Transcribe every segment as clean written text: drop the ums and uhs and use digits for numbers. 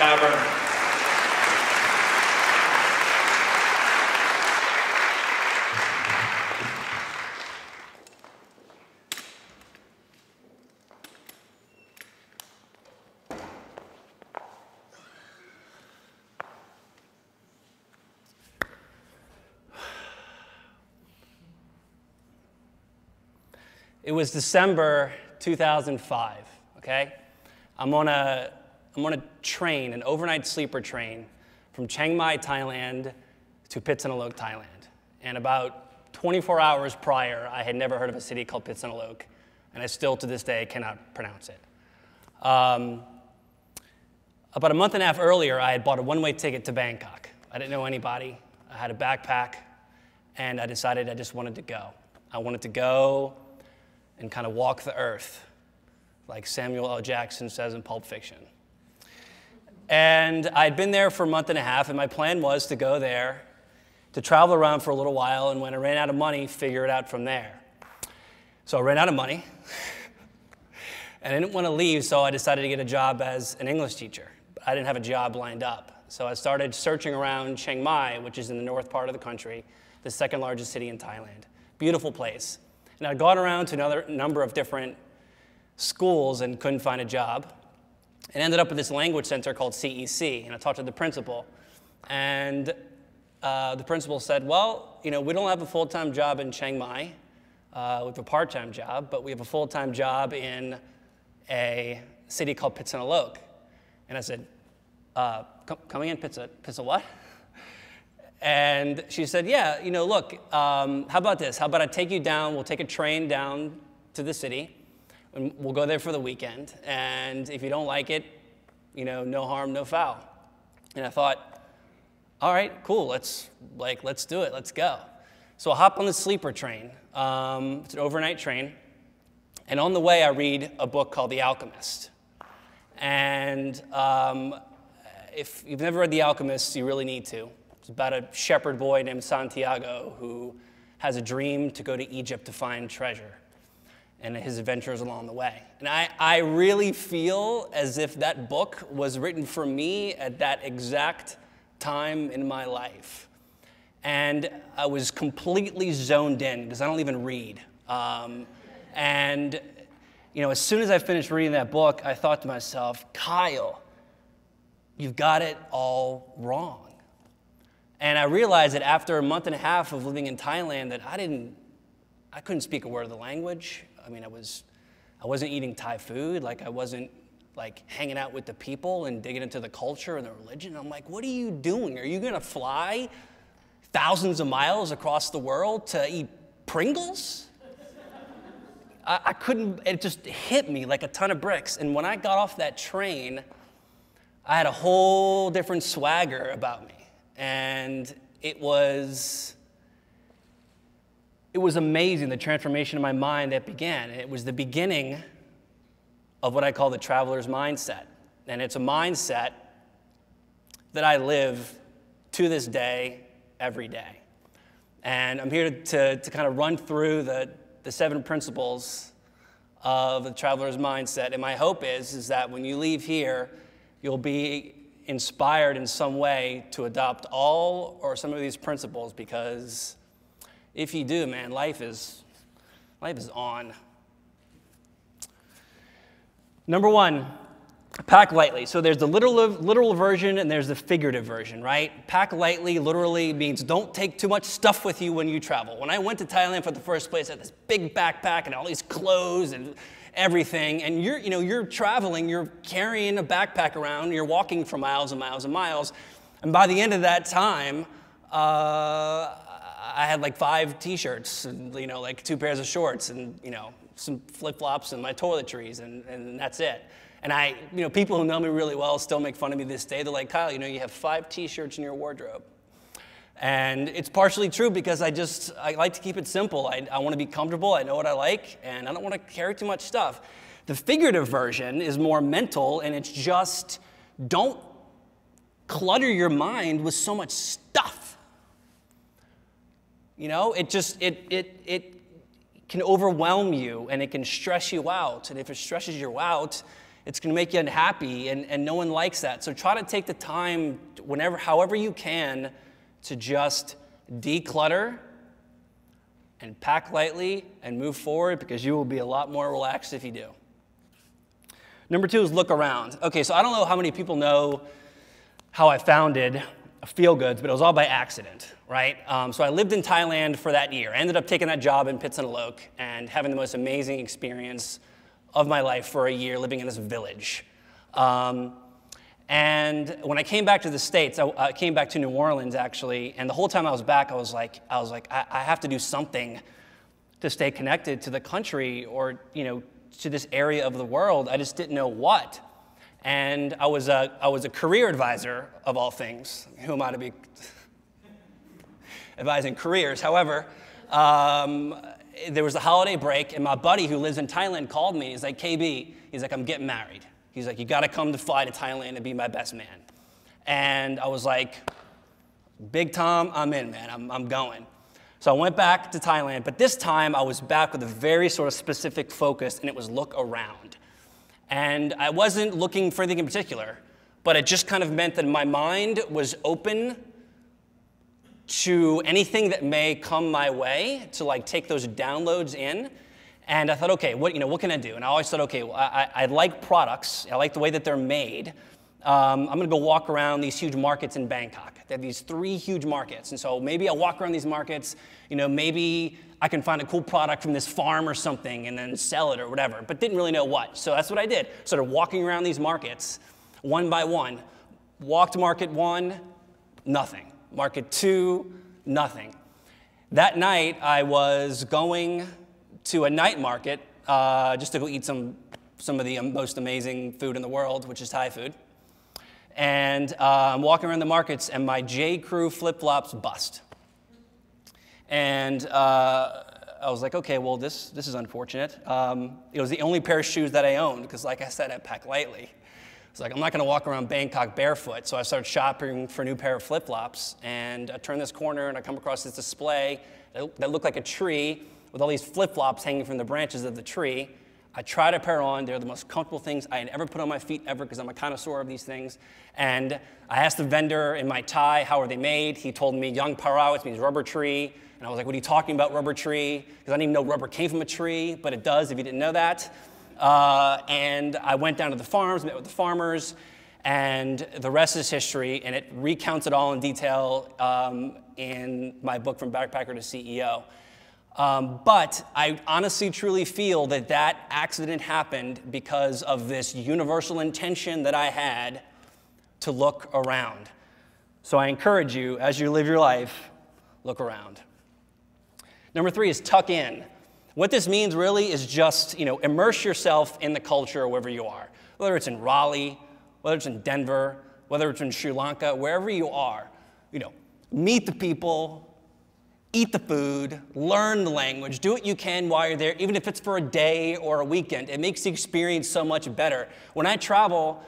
Berner. It was December 2005, okay? I'm on a train, an overnight sleeper train from Chiang Mai, Thailand to Phitsanulok, Thailand. And about 24 hours prior, I had never heard of a city called Phitsanulok, and I still to this day cannot pronounce it. About a month and a half earlier, I had bought a one-way ticket to Bangkok. I didn't know anybody. I had a backpack, and I decided I just wanted to go. I wanted to go and kind of walk the earth, like Samuel L. Jackson says in Pulp Fiction. And I'd been there for a month and a half, and my plan was to go there, to travel around for a little while, and when I ran out of money, figure it out from there. So I ran out of money, and I didn't want to leave, so I decided to get a job as an English teacher. But I didn't have a job lined up. So I started searching around Chiang Mai, which is in the north part of the country, the second largest city in Thailand. Beautiful place. And I'd gone around to another number of different schools and couldn't find a job. And ended up at this language center called CEC. And I talked to the principal. And the principal said, well, we don't have a full-time job in Chiang Mai. We have a part-time job, but we have a full-time job in a city called Phitsanulok. And I said, coming in, Pizza what? And she said, yeah, look, how about this? How about I take you down, we'll take a train down to the city, and we'll go there for the weekend, and if you don't like it, no harm, no foul. And I thought, all right, cool, let's do it, let's go. So I hop on the sleeper train. It's an overnight train, and on the way I read a book called The Alchemist. And if you've never read The Alchemist, you really need to. It's about a shepherd boy named Santiago who has a dream to go to Egypt to find treasure and his adventures along the way. And I really feel as if that book was written for me at that exact time in my life. And I was completely zoned in because I don't even read. As soon as I finished reading that book, I thought to myself, Kyle, you've got it all wrong. And I realized that after a month and a half of living in Thailand that I couldn't speak a word of the language. I mean, I wasn't eating Thai food. I wasn't hanging out with the people and digging into the culture and the religion. I'm like, what are you doing? Are you going to fly thousands of miles across the world to eat Pringles? I couldn't, it just hit me like a ton of bricks. And when I got off that train, I had a whole different swagger about me. And it was amazing, the transformation in my mind that began. It was the beginning of what I call the traveler's mindset. And it's a mindset that I live to this day, every day. And I'm here to kind of run through the 7 principles of the traveler's mindset. And my hope is that when you leave here, you'll be inspired in some way to adopt all or some of these principles, because if you do, man, life is on. Number 1, pack lightly. So there's the literal version and there's the figurative version, right? Pack lightly literally means don't take too much stuff with you when you travel. When I went to Thailand for the first place, I had this big backpack and all these clothes and everything, and you're traveling, you're carrying a backpack around, you're walking for miles and miles and miles, and by the end of that time, I had like 5 t-shirts and 2 pairs of shorts and some flip-flops and my toiletries, and that's it. And people who know me really well still make fun of me this day. They're like, Kyle, you have 5 t-shirts in your wardrobe. And it's partially true because I like to keep it simple. I want to be comfortable, I know what I like, and I don't want to carry too much stuff. The figurative version is more mental, and it's just don't clutter your mind with so much stuff. It can overwhelm you, and it can stress you out. And if it stresses you out, It's going to make you unhappy, and no one likes that. So try to take the time, however you can, to just declutter and pack lightly and move forward, because you will be a lot more relaxed if you do. Number 2 is look around. Okay, so I don't know how many people know how I founded Feelgoodz, but it was all by accident, right? So I lived in Thailand for that year. I ended up taking that job in Pitsanulok and having the most amazing experience of my life for a year living in this village. And when I came back to the States, I came back to New Orleans, actually, and the whole time I was back, I was like, I have to do something to stay connected to the country or, to this area of the world. I just didn't know what. And I was a career advisor, of all things. Who am I to be advising careers? However, there was a holiday break, and my buddy who lives in Thailand called me. He's like, KB, he's like, I'm getting married. He's like, you got to fly to Thailand and be my best man. And I was like, Big Tom, I'm in, man. I'm going. So I went back to Thailand, but this time I was back with a very sort of specific focus, and it was look around. And I wasn't looking for anything in particular, but it just kind of meant that my mind was open to anything that may come my way, to like take those downloads in. And I thought, okay, what can I do? And I always thought, okay, well, I like products. I like the way that they're made. I'm going to go walk around these huge markets in Bangkok. They have these 3 huge markets. And so maybe I'll walk around these markets, maybe I can find a cool product from this farm or something and then sell it or whatever, but didn't really know what. So that's what I did. Started walking around these markets one by one. Walked market 1, nothing. Market 2, nothing. That night, I was going to a night market just to go eat some of the most amazing food in the world, which is Thai food. And I'm walking around the markets, and my J. Crew flip-flops bust. And I was like, okay, well, this is unfortunate. It was the only pair of shoes that I owned, because like I said, I pack lightly. It's like, I'm not going to walk around Bangkok barefoot. So I started shopping for a new pair of flip-flops. And I turn this corner, and I come across this display that looked like a tree with all these flip-flops hanging from the branches of the tree. I tried a pair on. They're the most comfortable things I had ever put on my feet ever, because I'm a connoisseur of these things. And I asked the vendor in my Thai, how are they made? He told me Young Parao, which means rubber tree. And I was like, what are you talking about, rubber tree? Because I didn't even know rubber came from a tree, but it does if you didn't know that. And I went down to the farms, met with the farmers, and the rest is history. And it recounts it all in detail in my book, From Backpacker to CEO. But I honestly, truly feel that accident happened because of this universal intention that I had to look around. So I encourage you, as you live your life, look around. Number 3 is tuck in. What this means really is just, immerse yourself in the culture wherever you are. Whether it's in Raleigh, whether it's in Denver, whether it's in Sri Lanka, wherever you are, meet the people, eat the food, learn the language, do what you can while you're there, even if it's for a day or a weekend. It makes the experience so much better. When I travel,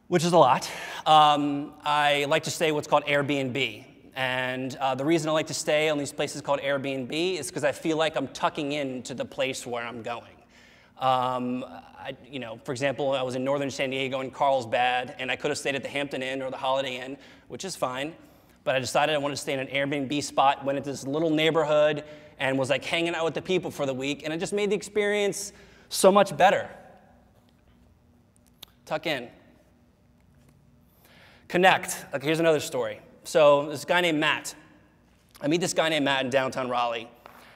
which is a lot, I like to stay what's called Airbnb. And the reason I like to stay on these places called Airbnb is because I feel like I'm tucking into the place where I'm going. For example, I was in northern San Diego in Carlsbad, and I could have stayed at the Hampton Inn or the Holiday Inn, which is fine. But I decided I wanted to stay in an Airbnb spot, went into this little neighborhood, and was like hanging out with the people for the week, and it just made the experience so much better. Tuck in. Connect. Okay, here's another story. So this guy named Matt. I meet this guy named Matt in downtown Raleigh,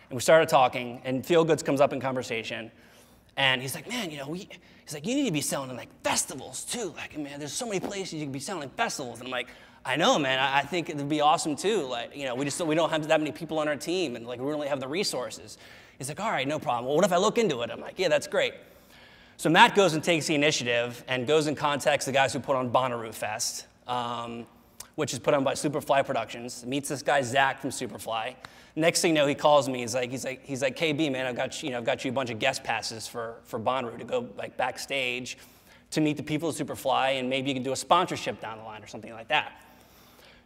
and we started talking, and Feelgoodz comes up in conversation, and he's like, man, he's like, you need to be selling in like festivals too. Like, man, there's so many places you can be selling in festivals. And I'm like, I know, man. I think it would be awesome too. Like, we don't have that many people on our team, and like we really have the resources. He's like, all right, no problem. Well, what if I look into it? I'm like, yeah, that's great. So Matt goes and takes the initiative and goes and contacts the guys who put on Bonnaroo Fest, which is put on by Superfly Productions. Meets this guy Zach from Superfly. Next thing you know, he calls me. He's like, KB, man, I've got you a bunch of guest passes for Bonnaroo to go like backstage to meet the people of Superfly, and maybe you can do a sponsorship down the line or something like that.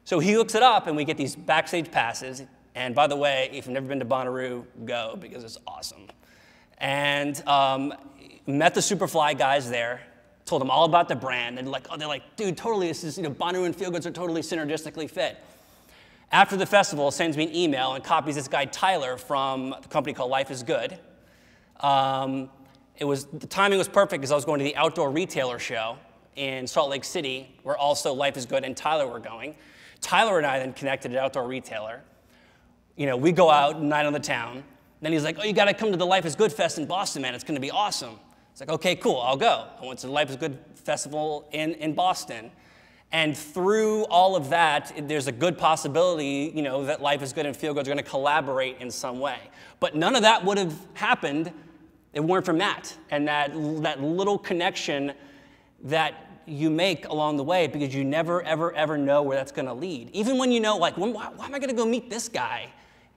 So he hooks it up, and we get these backstage passes. And by the way, if you've never been to Bonnaroo, go, because it's awesome. And met the Superfly guys there, Told them all about the brand. And they're like, dude, totally, this is, Berner and Feelgoodz are totally synergistically fit. After the festival, sends me an email and copies this guy, Tyler, from a company called Life is Good. The timing was perfect because I was going to the Outdoor Retailer show in Salt Lake City, where also Life is Good and Tyler were going. Tyler and I then connected at Outdoor Retailer. We go out, night on the town. Then he's like, oh, you got to come to the Life is Good Fest in Boston, man. It's going to be awesome. It's like, okay, cool, I'll go. I went to the Life is Good Festival in Boston. And through all of that, there's a good possibility, that Life is Good and Feelgoodz are going to collaborate in some way. But none of that would have happened if it weren't for Matt and that little connection that you make along the way, because you never, ever, ever know where that's going to lead. Even when why am I going to go meet this guy?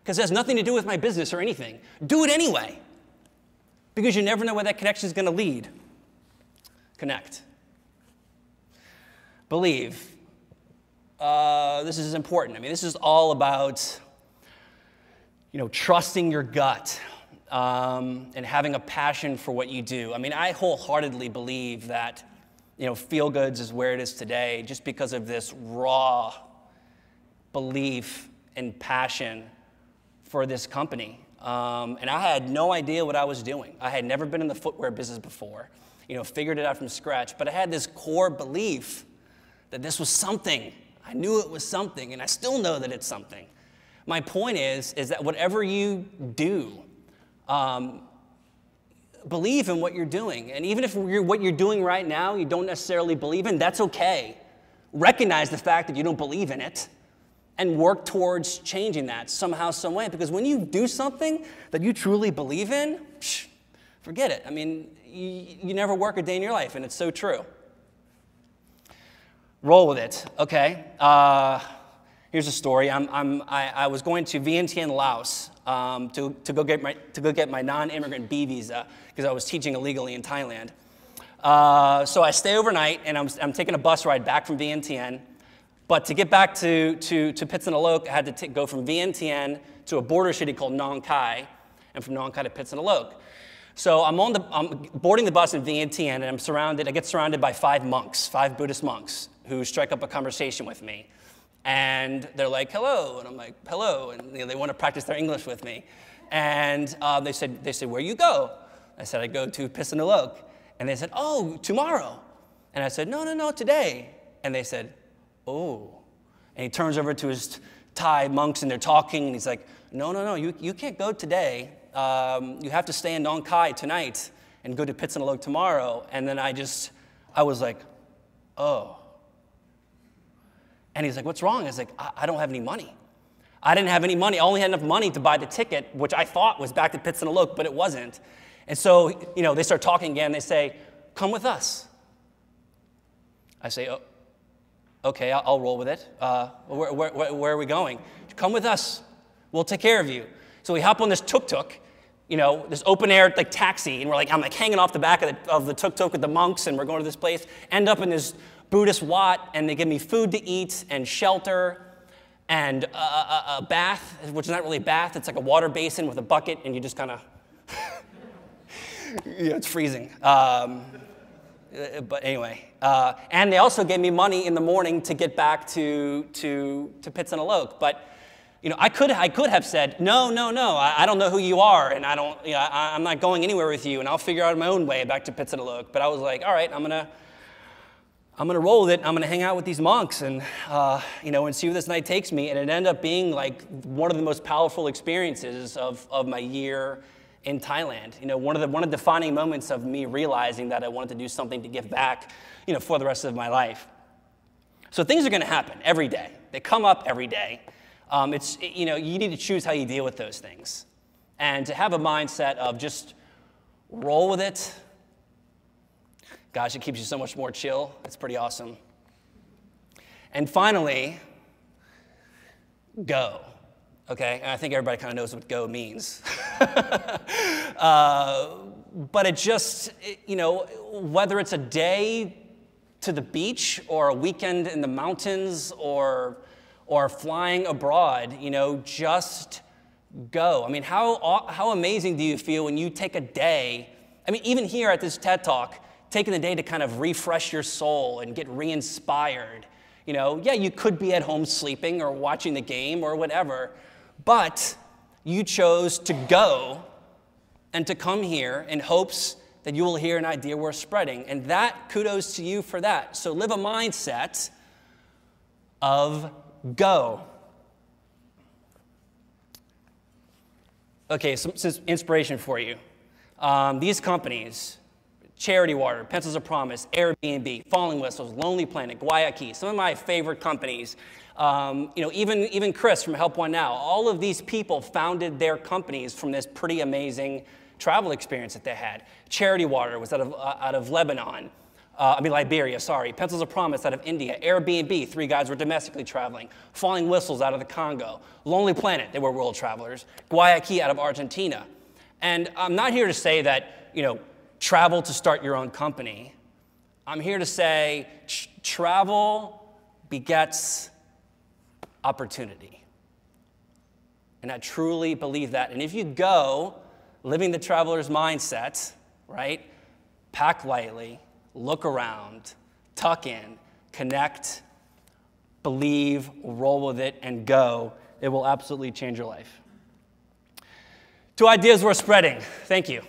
Because it has nothing to do with my business or anything. Do it anyway, because you never know where that connection is going to lead. Connect. Believe. This is important. This is all about, trusting your gut and having a passion for what you do. I wholeheartedly believe that, Feelgoodz is where it is today just because of this raw belief and passion for this company. And I had no idea what I was doing. I had never been in the footwear business before, figured it out from scratch. But I had this core belief that this was something. I knew it was something, and I still know that it's something. My point is that whatever you do, believe in what you're doing. And even if what you're doing right now you don't necessarily believe in, that's okay. Recognize the fact that you don't believe in it and work towards changing that somehow, some way. Because when you do something that you truly believe in, forget it. You never work a day in your life, and it's so true. Roll with it, okay? Here's a story. I was going to Vientiane, Laos, to go get my non-immigrant B visa because I was teaching illegally in Thailand. So I stay overnight, and I'm taking a bus ride back from Vientiane. But to get back to Pitsanaloke, I had to go from Vientiane to a border city called Nong Khai, and from Nong Khai to Pitsanaloke. So I'm boarding the bus in Vientiane, and I get surrounded by 5 Buddhist monks who strike up a conversation with me. And they're like, hello, and I'm like, hello, and they want to practice their English with me. And they said, where you go? I said, I go to Pitsanaloke. And they said, oh, tomorrow. And I said, no, today. And they said, oh. And he turns over to his Thai monks, and they're talking, and he's like, no, you can't go today. You have to stay in Nong Khai tonight and go to Pitsanaloke tomorrow. And then I was like, oh. And he's like, what's wrong? I was like, I don't have any money. I didn't have any money. I only had enough money to buy the ticket, which I thought was back to Pitsanaloke, but it wasn't. And so, they start talking again. They say, come with us. I say, oh, okay, I'll roll with it. Where are we going? Come with us. We'll take care of you. So we hop on this tuk-tuk, this open-air taxi, and I'm hanging off the back of the tuk-tuk with the monks, and we're going to this place, end up in this Buddhist wat, and they give me food to eat and shelter and a bath, which is not really a bath. It's like a water basin with a bucket, and you just kind of, it's freezing. But anyway, and they also gave me money in the morning to get back to Pitsanaloke. But I could have said no. I don't know who you are, and I'm not going anywhere with you, and I'll figure out my own way back to Pitsanaloke. But I was like, all right, I'm gonna roll with it. I'm gonna hang out with these monks and and see where this night takes me. And it ended up being like one of the most powerful experiences of my year in Thailand. One of the defining moments of me realizing that I wanted to do something to give back, for the rest of my life. So things are gonna happen every day. They come up every day. You need to choose how you deal with those things, and to have a mindset of just roll with it. Gosh, it keeps you so much more chill. It's pretty awesome. And finally, go. Okay, and I think everybody kind of knows what go means. But it just, whether it's a day to the beach or a weekend in the mountains or flying abroad, just go. How amazing do you feel when you take a day, even here at this TED Talk, taking the day to kind of refresh your soul and get re-inspired. You know, yeah, you could be at home sleeping or watching the game or whatever, but you chose to go and to come here in hopes that you will hear an idea worth spreading. And that, kudos to you for that. So live a mindset of go. Okay, some inspiration for you. These companies, Charity Water, Pencils of Promise, Airbnb, Falling Whistles, Lonely Planet, Guayaki, some of my favorite companies. You know, even Chris from Help One Now, all of these people founded their companies from this pretty amazing travel experience that they had. Charity Water was out of Lebanon. Liberia, sorry. Pencils of Promise out of India. Airbnb, 3 guys were domestically traveling. Falling Whistles out of the Congo. Lonely Planet, they were world travelers. Guayaki out of Argentina. And I'm not here to say that, you know, travel to start your own company. I'm here to say travel begets opportunity. And I truly believe that. And if you go living the traveler's mindset, right, pack lightly, look around, tuck in, connect, believe, roll with it, and go, it will absolutely change your life. 2 ideas worth spreading. Thank you.